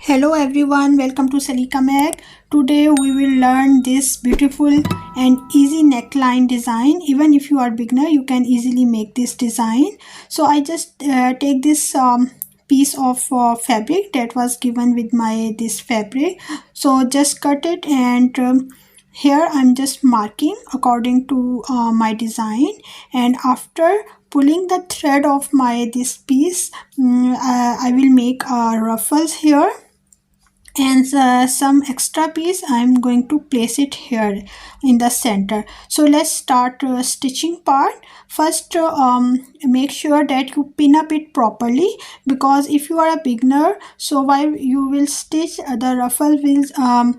Hello everyone, welcome to Salika Mag. Today we will learn this beautiful and easy neckline design. Even if you are beginner, you can easily make this design. So I just take this piece of fabric that was given with my this fabric. So just cut it and here I'm just marking according to my design, and after pulling the thread of my this piece, I will make ruffles here, and some extra piece I'm going to place it here in the center. So let's start stitching part. First make sure that you pin up it properly, because if you are a beginner, so while you will stitch, the ruffle will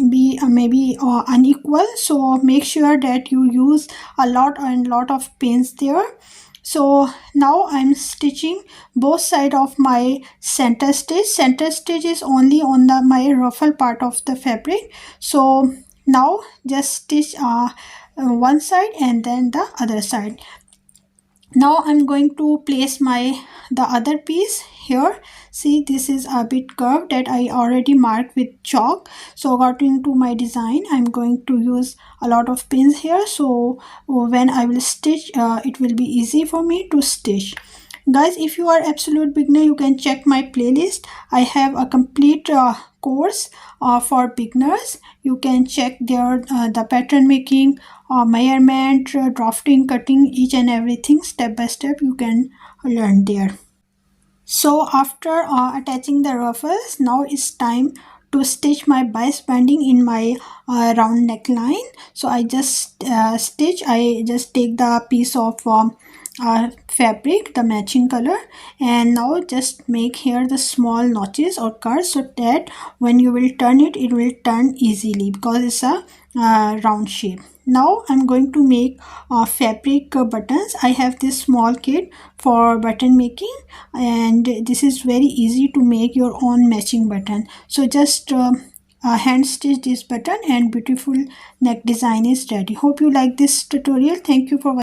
be maybe unequal, so make sure that you use a lot of pins there. So now I'm stitching both side of my center stitch. Center stitch is only on the my ruffle part of the fabric. So now just stitch one side and then the other side. Now I'm going to place the other piece here. See, this is a bit curved that I already marked with chalk. So according to my design, I'm going to use a lot of pins here, so when I will stitch, it will be easy for me to stitch. Guys, if you are absolute beginner, you can check my playlist. I have a complete course for beginners. You can check there the pattern making, measurement, drafting, cutting, each and everything step by step you can learn there. So after attaching the ruffles, now it's time to stitch my bias binding in my round neckline. So I just I just take the piece of fabric, the matching color, and now just make here the small notches or cuts, so that when you will turn it, it will turn easily because it's a round shape. Now I'm going to make fabric buttons. I have this small kit for button making, and this is very easy to make your own matching button. So just hand stitch this button and beautiful neck design is ready. Hope you like this tutorial. Thank you for watching.